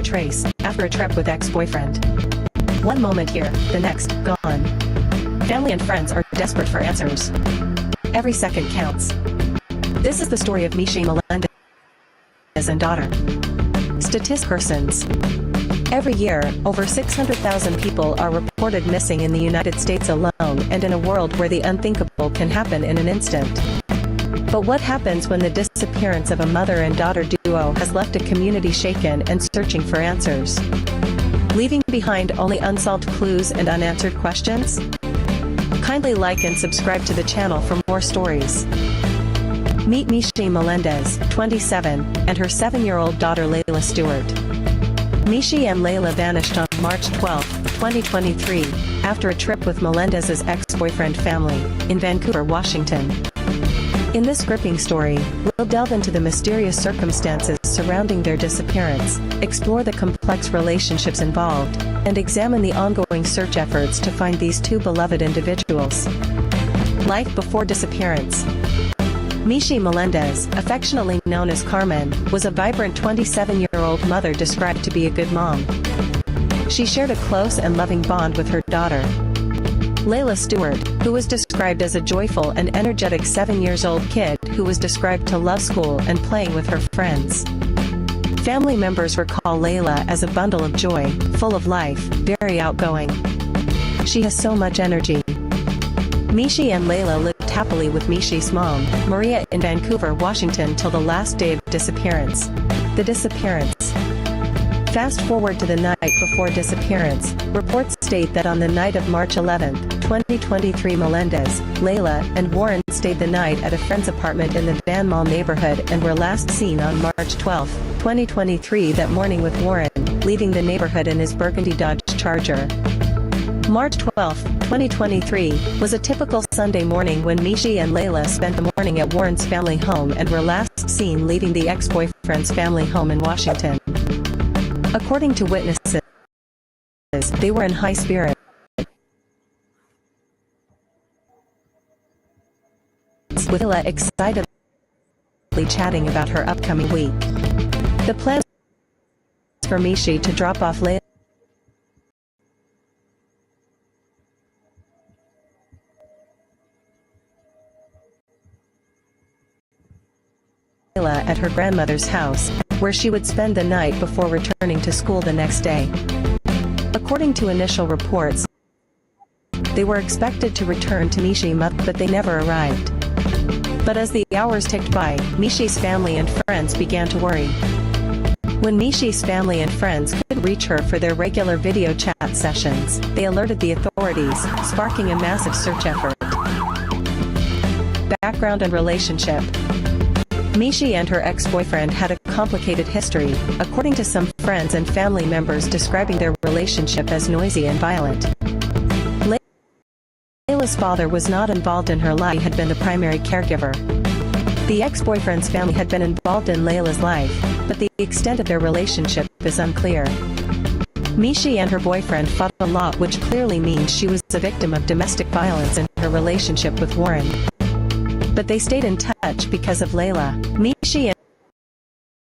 trace, after a trip with ex-boyfriend. One moment here, the next, gone. Family and friends are desperate for answers. Every second counts. This is the story of Mishi Melendez and daughter. Persons. Every year, over 600,000 people are reported missing in the United States alone, and in a world where the unthinkable can happen in an instant. But what happens when the disappearance of a mother and daughter duo has left a community shaken and searching for answers? Leaving behind only unsolved clues and unanswered questions? Kindly like and subscribe to the channel for more stories. Meet Mishi Melendez, 27, and her 7-year-old daughter Layla Stewart. Mishi and Layla vanished on March 12, 2023, after a trip with Melendez's ex-boyfriend family, in Vancouver, Washington. In this gripping story, we'll delve into the mysterious circumstances surrounding their disappearance, explore the complex relationships involved, and examine the ongoing search efforts to find these two beloved individuals. Life before disappearance. Mishi Melendez, affectionately known as Carmen, was a vibrant 27-year-old mother described to be a good mom. She shared a close and loving bond with her daughter, Layla Stewart, who was described as a joyful and energetic 7-year-old kid who was described to love school and playing with her friends. Family members recall Layla as a bundle of joy, full of life, very outgoing. She has so much energy. Mishi and Layla lived happily with Mishi's mom, Maria, in Vancouver, Washington till the last day of disappearance. The disappearance. Fast forward to the night before disappearance, reports state that on the night of March 11, 2023 Melendez, Layla, and Warren stayed the night at a friend's apartment in the Van Mall neighborhood and were last seen on March 12, 2023 that morning with Warren, leaving the neighborhood in his burgundy Dodge Charger. March 12, 2023, was a typical Sunday morning when Mishi and Layla spent the morning at Warren's family home and were last seen leaving the ex-boyfriend's family home in Washington. According to witnesses, they were in high spirits, with Layla excitedly chatting about her upcoming week. The plan was for Mishi to drop off Layla at her grandmother's house, where she would spend the night before returning to school the next day. According to initial reports, they were expected to return to Mishi, but they never arrived. But as the hours ticked by, Mishi's family and friends began to worry. When Mishi's family and friends couldn't reach her for their regular video chat sessions, they alerted the authorities, sparking a massive search effort. Background and relationship. Mishi and her ex-boyfriend had a complicated history, according to some friends and family members describing their relationship as noisy and violent. Layla's father was not involved in her life. He had been the primary caregiver. The ex-boyfriend's family had been involved in Layla's life, but the extent of their relationship is unclear. Mishi and her boyfriend fought a lot, which clearly means she was a victim of domestic violence in her relationship with Warren. But they stayed in touch because of Layla. Mishi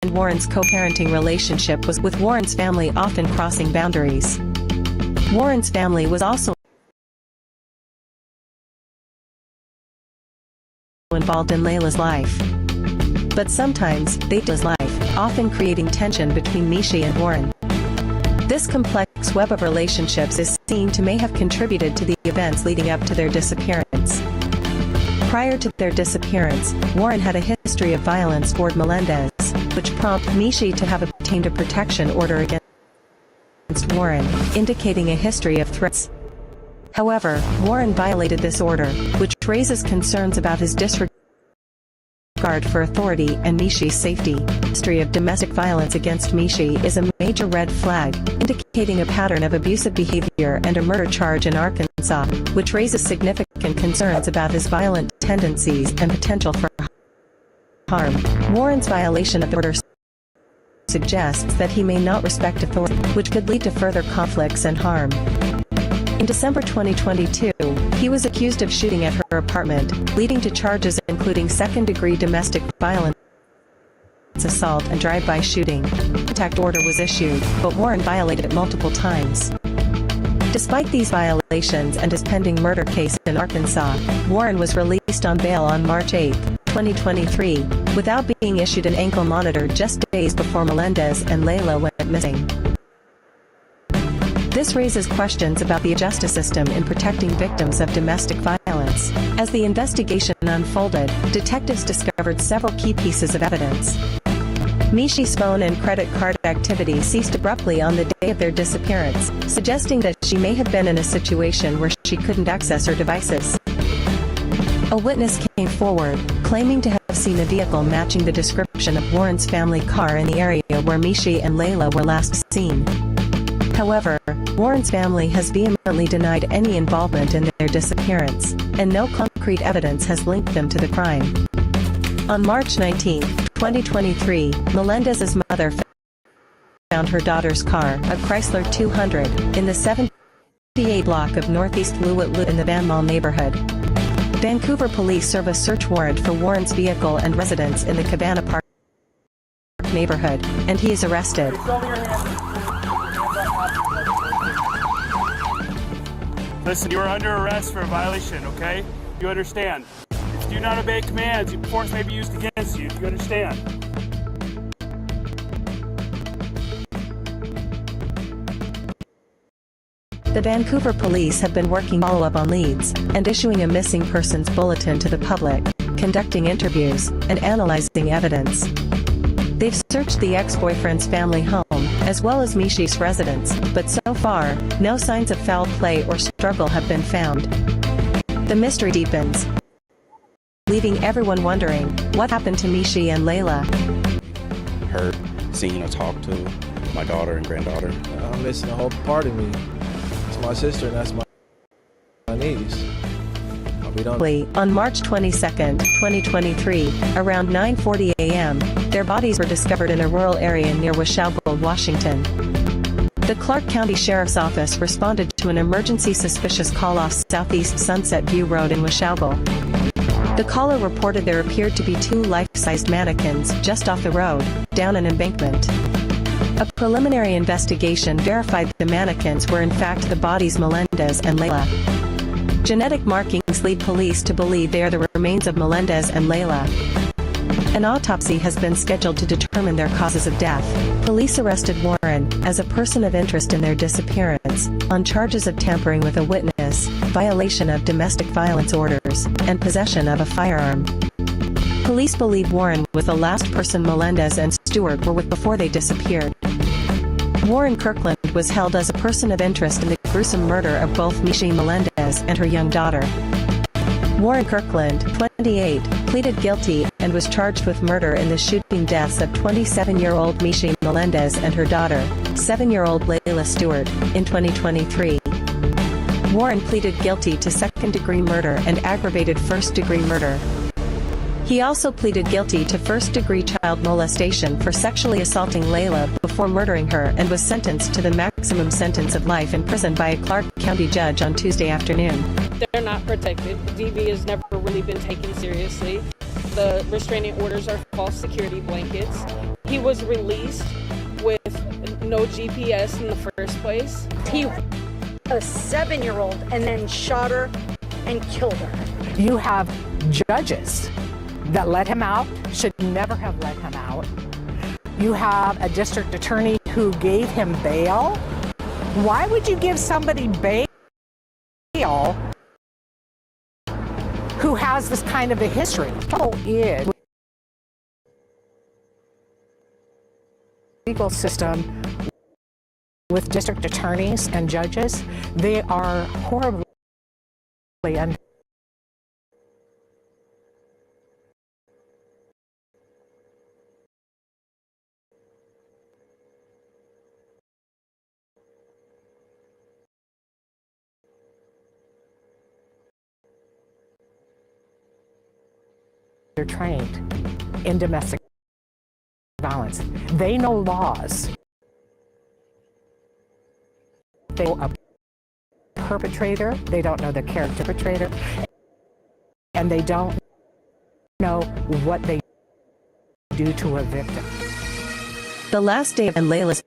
and Warren's co-parenting relationship was with Warren's family often crossing boundaries. Warren's family was also involved in Layla's life. But sometimes, they did his life, often creating tension between Mishi and Warren. This complex web of relationships is seen to may have contributed to the events leading up to their disappearance. Prior to their disappearance, Warren had a history of violence toward Melendez, which prompted Mishi to have obtained a protection order against Warren, indicating a history of threats. However, Warren violated this order, which raises concerns about his disregard for authority and Mishi's safety. The history of domestic violence against Mishi is a major red flag, indicating a pattern of abusive behavior and a murder charge in Arkansas, which raises significant concerns about his violent tendencies and potential for harm. Warren's violation of the order suggests that he may not respect authority, which could lead to further conflicts and harm. In December 2022, he was accused of shooting at her apartment, leading to charges including second-degree domestic violence, assault and drive-by shooting. contact order was issued, but Warren violated it multiple times. Despite these violations and his pending murder case in Arkansas, Warren was released on bail on March 8, 2023, without being issued an ankle monitor just days before Melendez and Layla went missing. This raises questions about the justice system in protecting victims of domestic violence. As the investigation unfolded, detectives discovered several key pieces of evidence. Mishi's phone and credit card activity ceased abruptly on the day of their disappearance, suggesting that she may have been in a situation where she couldn't access her devices. A witness came forward, claiming to have seen a vehicle matching the description of Warren's family car in the area where Mishi and Layla were last seen. However, Warren's family has vehemently denied any involvement in their disappearance, and no concrete evidence has linked them to the crime. On March 19, 2023, Melendez's mother found her daughter's car, a Chrysler 200, in the 78 block of Northeast Lewitt in the Van Mall neighborhood. Vancouver police serve a search warrant for Warren's vehicle and residence in the Cabana Park neighborhood, and he is arrested. Listen, you are under arrest for a violation, okay? You understand? If you do not obey commands, force may be used against you. Do you understand? The Vancouver police have been working follow-up on leads, and issuing a missing persons bulletin to the public, conducting interviews, and analyzing evidence. They've searched the ex-boyfriend's family home, as well as Mishi's residence, but so far, no signs of foul play or struggle have been found. The mystery deepens, leaving everyone wondering, what happened to Mishi and Layla? Her seeing her talk to my daughter and granddaughter. I'm missing a whole part of me. It's my sister and that's my niece. On March 22, 2023, around 9:40 a.m., their bodies were discovered in a rural area near Washougal, Washington. The Clark County Sheriff's Office responded to an emergency suspicious call off Southeast Sunset View Road in Washougal. The caller reported there appeared to be two life-sized mannequins just off the road, down an embankment. A preliminary investigation verified the mannequins were in fact the bodies Melendez and Layla. Genetic markings lead police to believe they are the remains of Melendez and Layla. An autopsy has been scheduled to determine their causes of death. Police arrested Warren, as a person of interest in their disappearance, on charges of tampering with a witness, violation of domestic violence orders, and possession of a firearm. Police believe Warren was the last person Melendez and Stewart were with before they disappeared. Warren Kirkland was held as a person of interest in the gruesome murder of both Mishi Melendez and her young daughter. Warren Kirkland, 28, pleaded guilty and was charged with murder in the shooting deaths of 27-year-old Mishi Melendez and her daughter, 7-year-old Layla Stewart, in 2023. Warren pleaded guilty to second-degree murder and aggravated first-degree murder. He also pleaded guilty to first-degree child molestation for sexually assaulting Layla before murdering her and was sentenced to the maximum sentence of life in prison by a Clark County judge on Tuesday afternoon. They're not protected. DV has never really been taken seriously. The restraining orders are false security blankets. He was released with no GPS in the first place. He was a 7-year-old and then shot her and killed her. You have judges that let him out, should never have let him out. You have a district attorney who gave him bail. Why would you give somebody bail who has this kind of a history? The trouble is, legal system with district attorneys and judges, they are horribly under. They're trained in domestic violence. They know laws. They know a perpetrator, they don't know the character perpetrator, and they don't know what they do to a victim. The last day of Layla's